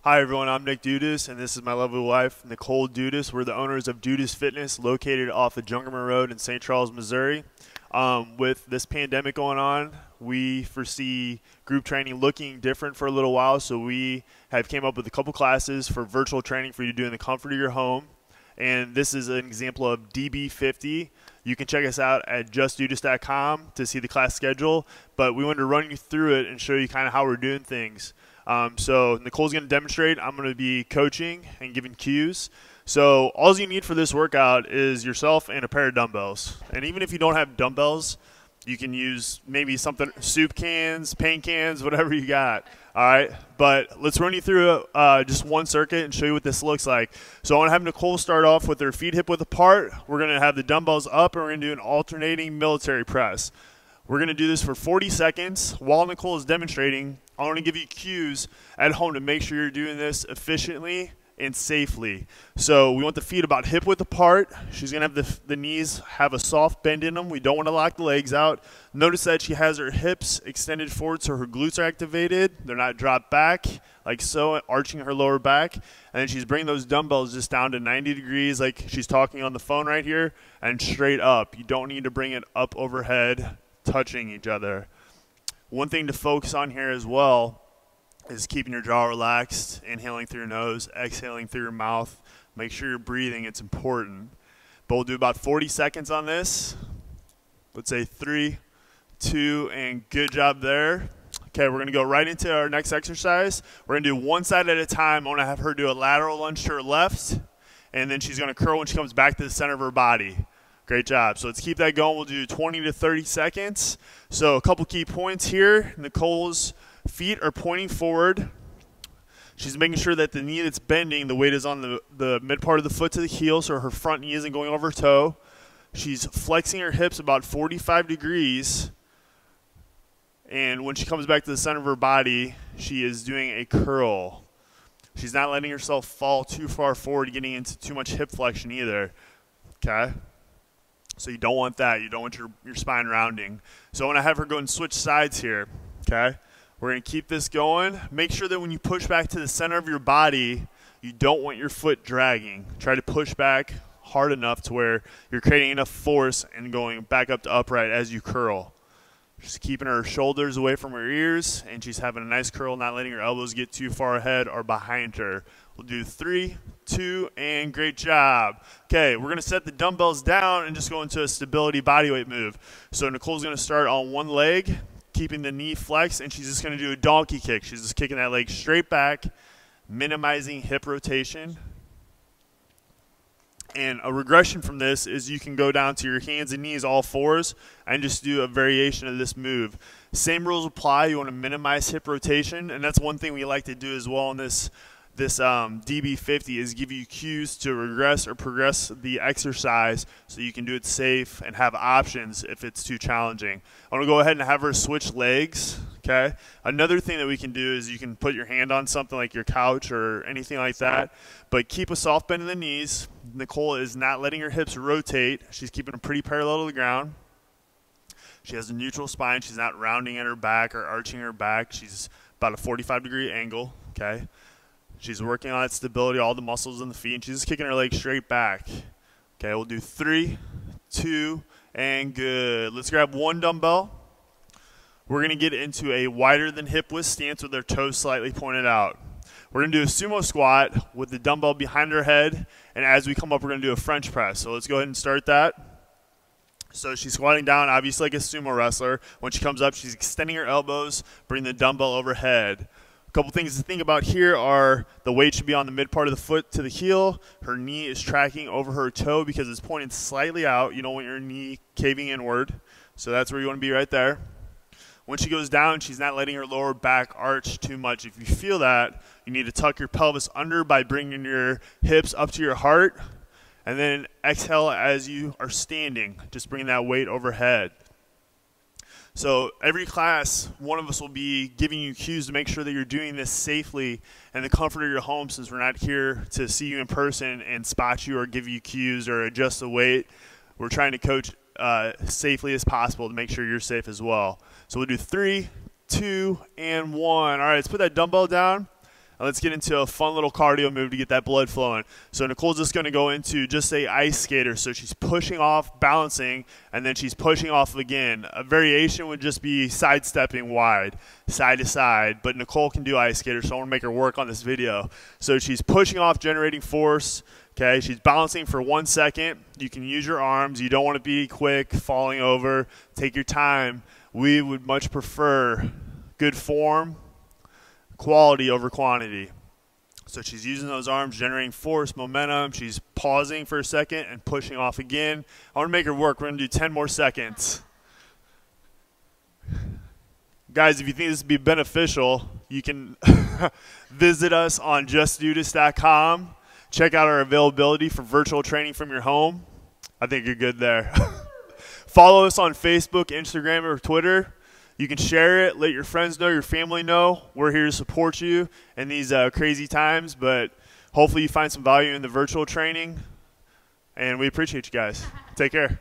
Hi everyone, I'm Nick Dudas, and this is my lovely wife, Nicole Dudas. We're the owners of Dudas Fitness, located off of Jungerman Road in St. Charles, Missouri. With this pandemic going on, we foresee group training looking different for a little while, so we have came up with a couple classes for virtual training for you to do in the comfort of your home. And this is an example of DB50. You can check us out at justdudas.com to see the class schedule, but we wanted to run you through it and show you kind of how we're doing things. So Nicole's going to demonstrate. I'm going to be coaching and giving cues. So all you need for this workout is yourself and a pair of dumbbells. And even if you don't have dumbbells, you can use maybe something, soup cans, paint cans, whatever you got. All right, but let's run you through just one circuit and show you what this looks like. So I want to have Nicole start off with her feet hip width apart. We're going to have the dumbbells up, and we're going to do an alternating military press. We're going to do this for 40 seconds. While Nicole is demonstrating, I want to give you cues at home to make sure you're doing this efficiently and safely. So we want the feet about hip width apart. She's going to have the knees have a soft bend in them. We don't want to lock the legs out. Notice that she has her hips extended forward so her glutes are activated. They're not dropped back like so, arching her lower back. And then she's bringing those dumbbells just down to 90 degrees like she's talking on the phone right here, and straight up. You don't need to bring it up overhead, touching each other. One thing to focus on here as well is keeping your jaw relaxed, inhaling through your nose, exhaling through your mouth. Make sure you're breathing. It's important. But we'll do about 40 seconds on this. Let's say 3, 2, and good job there. Okay, we're going to go right into our next exercise. We're going to do one side at a time. I want to have her do a lateral lunge to her left, and then she's going to curl when she comes back to the center of her body. Great job. So let's keep that going. We'll do 20 to 30 seconds. So a couple key points here. Nicole's feet are pointing forward. She's making sure that the knee that's bending, the weight is on the mid part of the foot to the heel, so her front knee isn't going over her toe. She's flexing her hips about 45 degrees. And when she comes back to the center of her body, she is doing a curl. She's not letting herself fall too far forward, getting into too much hip flexion either. Okay? So you don't want that. You don't want your spine rounding. So I want to have her go and switch sides here. Okay? We're going to keep this going. Make sure that when you push back to the center of your body, you don't want your foot dragging. Try to push back hard enough to where you're creating enough force and going back up to upright as you curl. She's keeping her shoulders away from her ears, and she's having a nice curl, not letting her elbows get too far ahead or behind her. We'll do 3, 2, and great job. Okay, we're going to set the dumbbells down and just go into a stability bodyweight move. So Nicole's going to start on one leg, keeping the knee flexed, and she's just going to do a donkey kick. She's just kicking that leg straight back, minimizing hip rotation. And a regression from this is you can go down to your hands and knees, all fours, and just do a variation of this move. Same rules apply. You want to minimize hip rotation, and that's one thing we like to do as well in this DB50 is give you cues to regress or progress the exercise so you can do it safe and have options if it's too challenging. I want to go ahead and have her switch legs. Okay. Another thing that we can do is you can put your hand on something like your couch or anything like that, but keep a soft bend in the knees. Nicole is not letting her hips rotate. She's keeping them pretty parallel to the ground. She has a neutral spine. She's not rounding at her back or arching her back. She's about a 45-degree angle. Okay. She's working on that stability, all the muscles in the feet, and she's just kicking her legs straight back. Okay, we'll do 3, 2, and good. Let's grab one dumbbell. We're going to get into a wider than hip width stance with our toes slightly pointed out. We're going to do a sumo squat with the dumbbell behind her head, and as we come up, we're going to do a French press. So let's go ahead and start that. So she's squatting down, obviously like a sumo wrestler. When she comes up, she's extending her elbows, bring the dumbbell overhead. A couple things to think about here are the weight should be on the mid part of the foot to the heel. Her knee is tracking over her toe because it's pointing slightly out. You don't want your knee caving inward. So that's where you want to be right there. When she goes down, she's not letting her lower back arch too much. If you feel that, you need to tuck your pelvis under by bringing your hips up to your heart. And then exhale as you are standing. Just bring that weight overhead. So every class, one of us will be giving you cues to make sure that you're doing this safely in the comfort of your home, since we're not here to see you in person and spot you or give you cues or adjust the weight. We're trying to coach safely as possible to make sure you're safe as well. So we'll do 3, 2, and 1. All right, let's put that dumbbell down. let's get into a fun little cardio move to get that blood flowing. So Nicole's just going to go into just a ice skater. So she's pushing off, balancing, and then she's pushing off again. A variation would just be sidestepping wide, side to side, but Nicole can do ice skater, so I want to make her work on this video. So she's pushing off, generating force. Okay, she's balancing for 1 second. You can use your arms. You don't want to be quick, falling over. Take your time. We would much prefer good form, quality over quantity. So she's using those arms, generating force, momentum. She's pausing for a second and pushing off again. I want to make her work. We're going to do 10 more seconds. Guys, if you think this would be beneficial, you can visit us on justdothis.com. Check out our availability for virtual training from your home. I think you're good there. Follow us on Facebook, Instagram, or Twitter. You can share it. Let your friends know, your family know. We're here to support you in these crazy times, but hopefully you find some value in the virtual training. And we appreciate you guys. Take care.